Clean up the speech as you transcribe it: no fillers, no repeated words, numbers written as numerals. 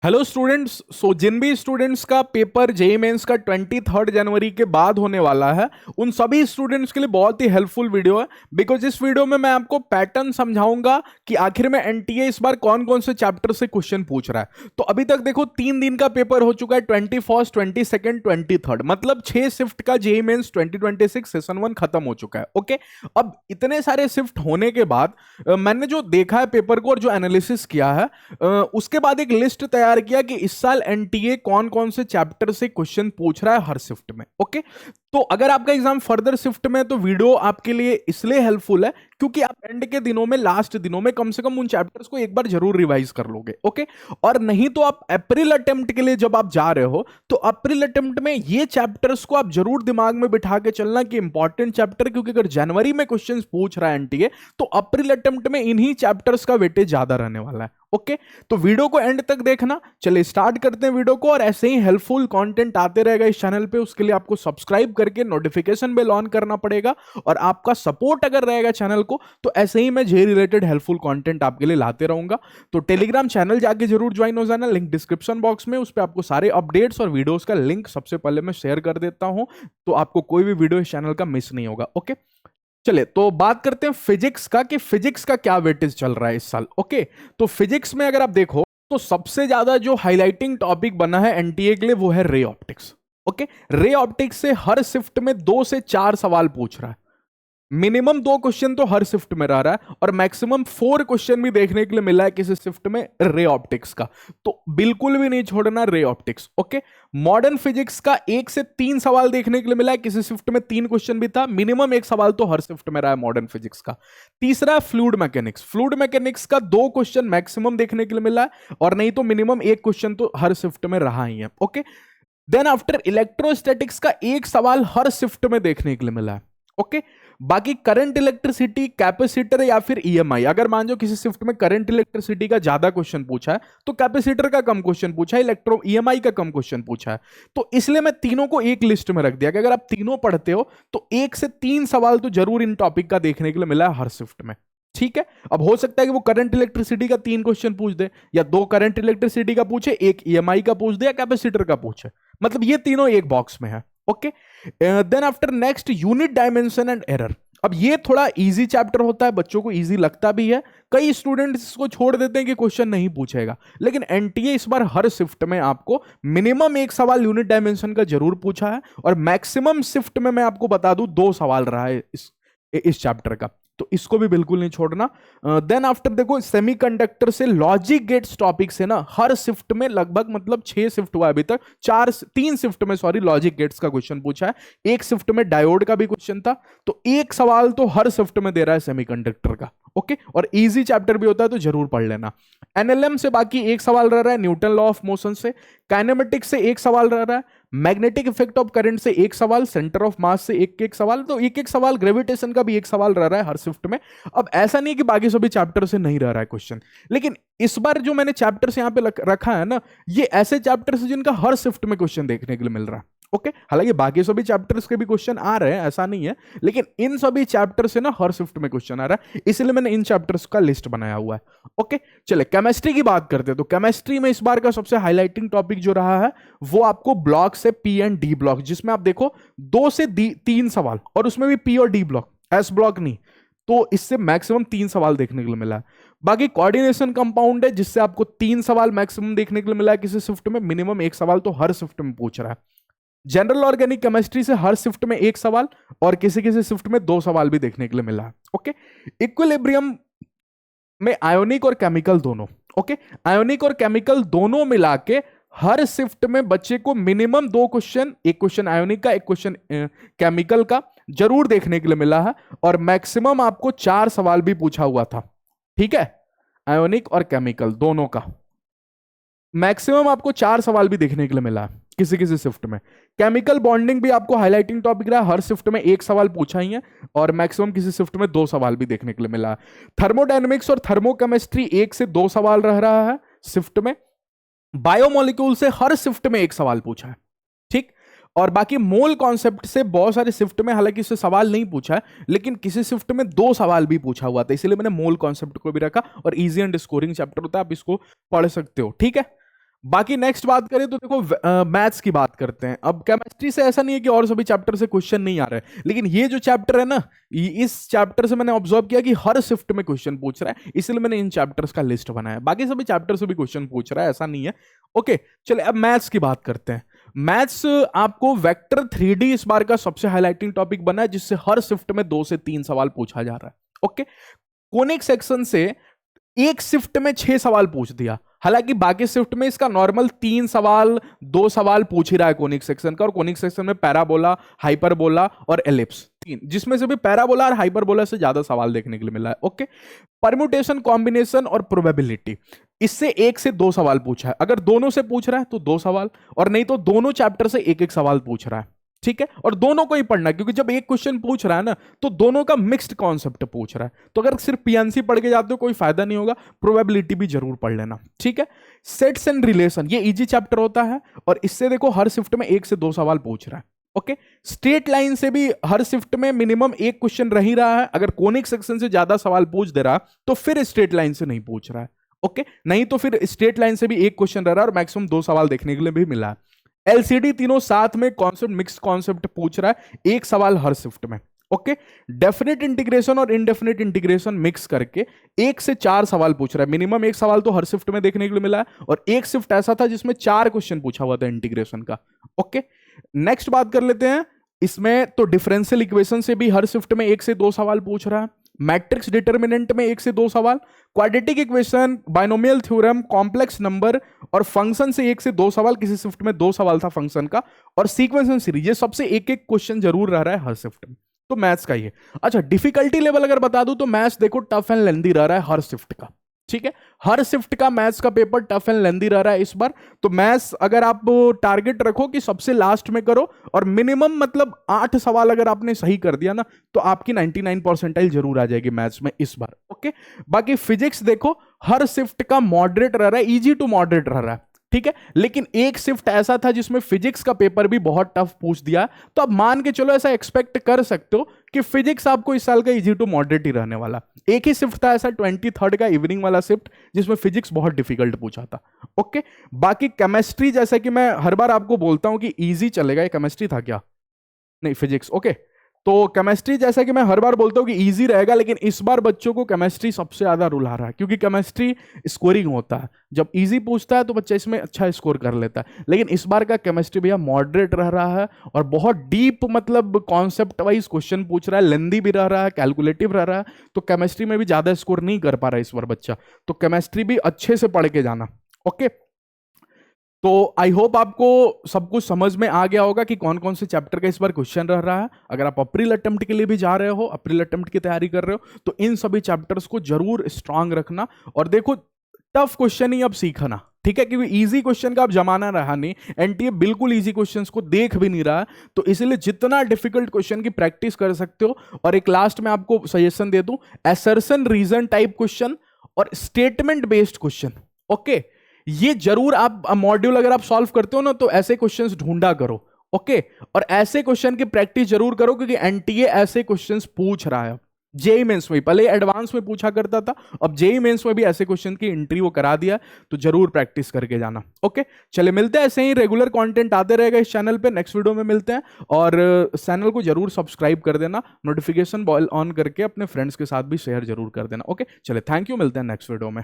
Hello students. जिन भी students का paper JEE mains का 23 जनवरी के बाद होने वाला है, उन सभी स्टूडेंट्स के लिए बहुत ही हेल्पफुल वीडियो है। बिकॉज इस वीडियो में मैं आपको पैटर्न समझाऊंगा कि आखिर में एनटीए इस बार कौन कौन से चैप्टर से क्वेश्चन पूछ रहा है। तो अभी तक देखो 3 दिन का पेपर हो चुका है, 21, 22, 23, मतलब 6 शिफ्ट का जेईई मेंस 2026 सेशन 1 खत्म हो चुका है। ओके, अब इतने सारे शिफ्ट होने के बाद मैंने जो देखा है पेपर को और जो एनालिसिस किया है, उसके बाद एक लिस्ट तैयार किया कि इस साल एनटीए कौन कौन से चैप्टर से क्वेश्चन पूछ रहा है हर शिफ्ट में। ओके, तो अगर आपका एग्जाम फर्दर शिफ्ट में है तो वीडियो आपके लिए इसलिए हेल्पफुल है क्योंकि आप एंड के दिनों में, लास्ट दिनों में कम से कम उन चैप्टर्स को एक बार जरूर रिवाइज कर लोगे। ओके, और नहीं तो आप अप्रैल अटेम्प्ट के लिए जब आप जा रहे हो तो अप्रैल अटेम्प्ट में ये चैप्टर्स को आप जरूर दिमाग में बिठा के चलना कि इंपॉर्टेंट चैप्टर, क्योंकि अगर जनवरी में क्वेश्चंस पूछ रहा है एनटीए तो अप्रैल अटेम्प्ट में इन्हीं चैप्टर्स का वेटेज ज्यादा रहने वाला है। ओके, तो वीडियो को एंड तक देखना। चलिए स्टार्ट करते हैं वीडियो को, और ऐसे ही हेल्पफुल कंटेंट आते रहेगा इस चैनल पे। उसके लिए आपको सब्सक्राइब करके नोटिफिकेशन बेल ऑन करना पड़ेगा, और आपका सपोर्ट अगर रहेगा चैनल को तो ऐसे ही मैं जे रिलेटेड हेल्पफुल कंटेंट आपके लिए लाते रहूंगा। तो टेलीग्राम चैनल जाके जरूर ज्वाइन हो जाना, लिंक डिस्क्रिप्शन बॉक्स में। उस पर आपको सारे अपडेट्स और वीडियोस का लिंक सबसे पहले मैं शेयर कर देता हूं, तो आपको कोई भी वीडियो इस चैनल का मिस नहीं होगा। ओके, चले तो बात करते हैं फिजिक्स का कि फिजिक्स का क्या वेटेज चल रहा है इस साल। ओके, तो फिजिक्स में अगर आप देखो तो सबसे ज्यादा जो हाईलाइटिंग टॉपिक बना है एनटीए के लिए वो है ray optics. Okay, ray optics से हर शिफ्ट में 2 से 4 सवाल पूछ रहा है। मिनिमम 2 क्वेश्चन तो हर शिफ्ट में रह रहा है, और मैक्सिमम 4 क्वेश्चन भी देखने के लिए मिला है किसी शिफ्ट में रे ऑप्टिक्स का। तो बिल्कुल भी नहीं छोड़ना ray optics. Okay, modern physics का 1 से 3 सवाल देखने के लिए मिला है, किसी शिफ्ट में 3 क्वेश्चन भी था, मिनिमम 1 सवाल तो हर शिफ्ट में रहा है मॉडर्न फिजिक्स का। तीसरा फ्लूइड मैकेनिक्स, फ्लूइड मैकेनिक्स का 2 क्वेश्चन मैक्सिमम देखने के लिए मिला है, और नहीं तो मिनिमम 1 क्वेश्चन तो हर शिफ्ट में रहा ही है। ओके, देन आफ्टर इलेक्ट्रोस्टैटिक्स का 1 सवाल हर शिफ्ट में देखने के लिए मिला है। ओके, बाकी करंट इलेक्ट्रिसिटी, कैपेसिटर या फिर ईएमआई, अगर मान लो किसी शिफ्ट में करंट इलेक्ट्रिसिटी का ज्यादा क्वेश्चन पूछा है तो कैपेसिटर का कम क्वेश्चन पूछा है, इलेक्ट्रो ईएमआई का कम क्वेश्चन पूछा है, तो इसलिए मैं तीनों को एक लिस्ट में रख दिया कि अगर आप तीनों पढ़ते हो तो 1 से 3 सवाल तो जरूर इन टॉपिक का देखने के लिए मिला है हर शिफ्ट में। ठीक है, अब हो सकता है कि वो करंट इलेक्ट्रिसिटी का 3 क्वेश्चन पूछ दे, या 2 करंट इलेक्ट्रिसिटी का पूछे, 1 ईएमआई का पूछ दे, या कैपेसिटर का पूछे, मतलब ये तीनों एक बॉक्स में है। Okay, then after next unit dimension and error. अब ये थोड़ा इजी चैप्टर होता है, बच्चों को इजी लगता भी है, कई स्टूडेंट्स इसको छोड़ देते हैं कि क्वेश्चन नहीं पूछेगा, लेकिन एनटीए इस बार हर शिफ्ट में आपको मिनिमम 1 सवाल यूनिट डायमेंशन का जरूर पूछा है, और मैक्सिमम शिफ्ट में मैं आपको बता दूं 2 सवाल रहा है इस चैप्टर का, तो इसको भी बिल्कुल नहीं छोड़ना। देन आफ्टर देखो सेमीकंडक्टर से लॉजिक गेट्स टॉपिक से ना हर शिफ्ट में लगभग, मतलब 6 शिफ्ट हुआ अभी तक, 3 शिफ्ट में सॉरी लॉजिक गेट्स का क्वेश्चन पूछा है, 1 शिफ्ट में डायोड का भी क्वेश्चन था, तो 1 सवाल तो हर शिफ्ट में दे रहा है सेमीकंडक्टर का। ओके, और इजी चैप्टर भी होता है तो जरूर पढ़ लेना। एनएलएम से बाकी 1 सवाल रह रहा है, न्यूटन लॉ ऑफ मोशन से, काइनेमेटिक्स से 1 सवाल रह रहा है, मैग्नेटिक इफेक्ट ऑफ करंट से 1 सवाल, सेंटर ऑफ मास से 1 सवाल, तो 1 सवाल, ग्रेविटेशन का भी 1 सवाल रह रहा है हर शिफ्ट में। अब ऐसा नहीं कि बाकी सभी चैप्टर से नहीं रह रहा है क्वेश्चन, लेकिन इस बार जो मैंने चैप्टर्स यहां पे रखा है ना, ये ऐसे चैप्टर्स हैं जिनका हर शिफ्ट में क्वेश्चन देखने के लिए मिल रहा है। ओके, हालांकि बाकी सभी चैप्टर्स के भी क्वेश्चन आ रहे हैं, ऐसा नहीं है, लेकिन इन सभी चैप्टर से ना हर शिफ्ट में क्वेश्चन आ रहा है, इसलिए मैंने इन चैप्टर्स का लिस्ट बनाया हुआ है। ओके, चले केमिस्ट्री की बात करते हैं। तो केमिस्ट्री में इस बार का सबसे हाईलाइटिंग टॉपिक जो रहा है वो आपको ब्लॉक से पी एंड डी ब्लॉक, जिसमें आप देखो 2 से 3 सवाल, और उसमें भी पी और डी ब्लॉक, एस ब्लॉक नहीं, तो इससे मैक्सिमम 3 सवाल देखने के लिए मिला है। बाकी कोऑर्डिनेशन कंपाउंड है जिससे आपको 3 सवाल मैक्सिमम देखने के लिए मिला है किसी शिफ्ट में, मिनिमम 1 सवाल तो हर शिफ्ट में पूछ रहा है। जनरल ऑर्गेनिक केमिस्ट्री से हर शिफ्ट में 1 सवाल, और किसी किसी शिफ्ट में 2 सवाल भी देखने के लिए मिला है। ओके, इक्विलिब्रियम में आयोनिक और केमिकल दोनों, ओके, आयोनिक और केमिकल दोनों मिला के हर शिफ्ट में बच्चे को मिनिमम 2 क्वेश्चन, 1 क्वेश्चन आयोनिक का, 1 क्वेश्चन केमिकल का जरूर देखने के लिए मिला है, और मैक्सिमम आपको 4 सवाल भी पूछा हुआ था। ठीक है, आयोनिक और केमिकल दोनों का मैक्सिमम आपको 4 सवाल भी देखने के लिए मिला है किसी किसी शिफ्ट में। केमिकल बॉन्डिंग भी आपको हाईलाइटिंग टॉपिक रहा, हर शिफ्ट में 1 सवाल पूछा ही है, और मैक्सिमम किसी शिफ्ट में 2 सवाल भी देखने के लिए मिला है। थर्मोडायनेमिक्स और थर्मोकेमिस्ट्री 1 से 2 सवाल रह रहा है शिफ्ट में। बायोमोलिक्यूल से हर शिफ्ट में 1 सवाल पूछा है। ठीक, और बाकी मोल कॉन्सेप्ट से बहुत सारे शिफ्ट में, हालांकि इससे सवाल नहीं पूछा है, लेकिन किसी शिफ्ट में 2 सवाल भी पूछा हुआ था, इसलिए मैंने मोल कॉन्सेप्ट को भी रखा, और इजी एंड स्कोरिंग चैप्टर होता है, आप इसको पढ़ सकते हो। ठीक है, बाकी नेक्स्ट बात करें तो देखो मैथ्स की बात करते हैं। अब केमिस्ट्री से ऐसा नहीं है कि और सभी चैप्टर से क्वेश्चन नहीं आ रहे, लेकिन ये जो चैप्टर है ना, इस चैप्टर से मैंने ऑब्जर्व किया कि हर शिफ्ट में क्वेश्चन पूछ रहा है, इसलिए मैंने इन चैप्टर्स का लिस्ट बनाया। बाकी सभी चैप्टर से भी क्वेश्चन पूछ रहा है, ऐसा नहीं है। ओके, चले अब मैथ्स की बात करते हैं। मैथ्स आपको वेक्टर 3D इस बार का सबसे हाईलाइटिंग टॉपिक बना है, जिससे हर शिफ्ट में 2 से 3 सवाल पूछा जा रहा है। ओके, कोनिक सेक्शन से एक शिफ्ट में 6 सवाल पूछ दिया, हालांकि बाकी शिफ्ट में इसका नॉर्मल 3 सवाल 2 सवाल पूछ ही रहा है कोनिक सेक्शन का, और कोनिक सेक्शन में पैराबोला, हाइपरबोला और एलिप्स 3, जिसमें से भी पैराबोला और हाइपरबोला से ज्यादा सवाल देखने के लिए मिला है। ओके, परम्यूटेशन, कॉम्बिनेशन और प्रोबेबिलिटी, इससे 1 से 2 सवाल पूछा है। अगर दोनों से पूछ रहा है तो 2 सवाल, और नहीं तो दोनों चैप्टर से एक एक सवाल पूछ रहा है। ठीक है, और दोनों को ही पढ़ना, क्योंकि जब एक क्वेश्चन पूछ रहा है ना, तो दोनों का मिक्स्ड कॉन्सेप्ट पूछ रहा है। तो अगर सिर्फ पीएनसी पढ़ के जाते हो कोई फायदा नहीं होगा, प्रोबेबिलिटी भी जरूर पढ़ लेना। ठीक है, सेट्स एंड रिलेशन, ये इजी चैप्टर होता है, और इससे देखो हर शिफ्ट में 1 से 2 सवाल पूछ रहा है। ओके, स्ट्रेट लाइन से भी हर शिफ्ट में मिनिमम एक क्वेश्चन रह ही रहा है। अगर कोनिक सेक्शन से ज्यादा सवाल पूछ दे रहा तो फिर स्ट्रेट लाइन से नहीं पूछ रहा है। ओके, नहीं तो फिर स्ट्रेट लाइन से भी एक क्वेश्चन रह रहा है और मैक्सिमम 2 सवाल देखने के लिए भी मिला है। एलसीडी तीनों साथ में कॉन्सेप्ट, मिक्स कॉन्सेप्ट पूछ रहा है, एक सवाल हर शिफ्ट में। ओके, डेफिनेट इंटीग्रेशन और इनडेफिनेट इंटीग्रेशन मिक्स करके 1 से 4 सवाल पूछ रहा है। मिनिमम एक सवाल तो हर शिफ्ट में देखने के लिए मिला है, और एक शिफ्ट ऐसा था जिसमें 4 क्वेश्चन पूछा हुआ था इंटीग्रेशन का। ओके, नेक्स्ट बात कर लेते हैं। इसमें तो डिफरेंशियल इक्वेशन से भी हर शिफ्ट में 1 से 2 सवाल पूछ रहा है। मैट्रिक्स डिटर्मिनेंट में 1 से 2 सवाल, quadratic equation, binomial theorem, complex number और फंक्शन से 1 से 2 सवाल, किसी शिफ्ट में 2 सवाल था फंक्शन का, और सीक्वेंस एंड सीरीज, ये सबसे एक एक क्वेश्चन जरूर रह रहा है हर शिफ्ट में। तो मैथ्स का ये। अच्छा, डिफिकल्टी लेवल अगर बता दूं तो मैथ्स देखो टफ एंड लेंदी रह रहा है हर शिफ्ट का। ठीक है, हर शिफ्ट का मैथ्स का पेपर टफ एंड लेंदी रह रहा है इस बार। तो मैथ्स अगर आप टारगेट रखो कि सबसे लास्ट में करो, और मिनिमम मतलब 8 सवाल अगर आपने सही कर दिया ना, तो आपकी 99 परसेंटाइल जरूर आ जाएगी मैथ्स में इस बार। ओके, बाकी फिजिक्स देखो हर शिफ्ट का मॉडरेट रह रहा है, इजी टू मॉडरेट रह रहा है। ठीक है, लेकिन एक शिफ्ट ऐसा था जिसमें फिजिक्स का पेपर भी बहुत टफ पूछ दिया, तो आप मान के चलो ऐसा एक्सपेक्ट कर सकते हो कि फिजिक्स आपको इस साल का इजी टू मॉडरेट ही रहने वाला। एक ही शिफ्ट था ऐसा 23rd का इवनिंग वाला शिफ्ट, जिसमें फिजिक्स बहुत डिफिकल्ट पूछा था। ओके, बाकी केमिस्ट्री, जैसा कि मैं हर बार आपको बोलता हूं कि इजी चलेगा, ये केमिस्ट्री था क्या, नहीं फिजिक्स। ओके, तो केमिस्ट्री जैसा कि मैं हर बार बोलता हूं कि इजी रहेगा, लेकिन इस बार बच्चों को केमिस्ट्री सबसे ज्यादा रुला रहा है, क्योंकि केमिस्ट्री स्कोरिंग होता है। जब इजी पूछता है तो बच्चा इसमें अच्छा स्कोर कर लेता है, लेकिन इस बार का केमिस्ट्री भैया मॉडरेट रह रहा है, और बहुत डीप मतलब कॉन्सेप्ट वाइज क्वेश्चन पूछ रहा है, लेंदी भी रह रहा है, कैलकुलेटिव रह रहा है। तो केमिस्ट्री में भी ज्यादा स्कोर नहीं कर पा रहा है इस बार बच्चा, तो केमिस्ट्री भी अच्छे से पढ़ के जाना। ओके, तो आई होप आपको सब कुछ समझ में आ गया होगा कि कौन कौन से चैप्टर का इस बार क्वेश्चन रह रहा है। अगर आप अप्रैल अटेम्प्ट के लिए भी जा रहे हो, अप्रैल अटेम्प्ट की तैयारी कर रहे हो, तो इन सभी चैप्टर्स को जरूर स्ट्रांग रखना। और देखो टफ क्वेश्चन ही अब सीखना, ठीक है, क्योंकि इजी क्वेश्चन का अब जमाना रहा नहीं, एनटीए बिल्कुल इजी क्वेश्चंस को देख भी नहीं रहा है। तो इसलिए जितना डिफिकल्ट क्वेश्चन की प्रैक्टिस कर सकते हो। और एक लास्ट में आपको सजेशन दे दूं, असर्शन रीजन टाइप क्वेश्चन और स्टेटमेंट बेस्ड क्वेश्चन। ओके, ये जरूर आप मॉड्यूल अगर आप सॉल्व करते हो ना, तो ऐसे क्वेश्चंस ढूंढा करो। ओके, और ऐसे क्वेश्चन की प्रैक्टिस जरूर करो, क्योंकि एनटीए ऐसे क्वेश्चंस पूछ रहा है। जेई मेंस में पहले एडवांस में पूछा करता था, अब जेई मेंस में भी ऐसे क्वेश्चन की एंट्री वो करा दिया, तो जरूर प्रैक्टिस करके जाना। ओके, चले मिलते हैं, ऐसे ही रेगुलर कंटेंट आते रहेगा इस चैनल पे। नेक्स्ट वीडियो में मिलते हैं, और चैनल को जरूर सब्सक्राइब कर देना, नोटिफिकेशन बॉल ऑन करके अपने फ्रेंड्स के साथ भी शेयर जरूर कर देना। ओके, चले, थैंक यू, मिलते हैं नेक्स्ट वीडियो में।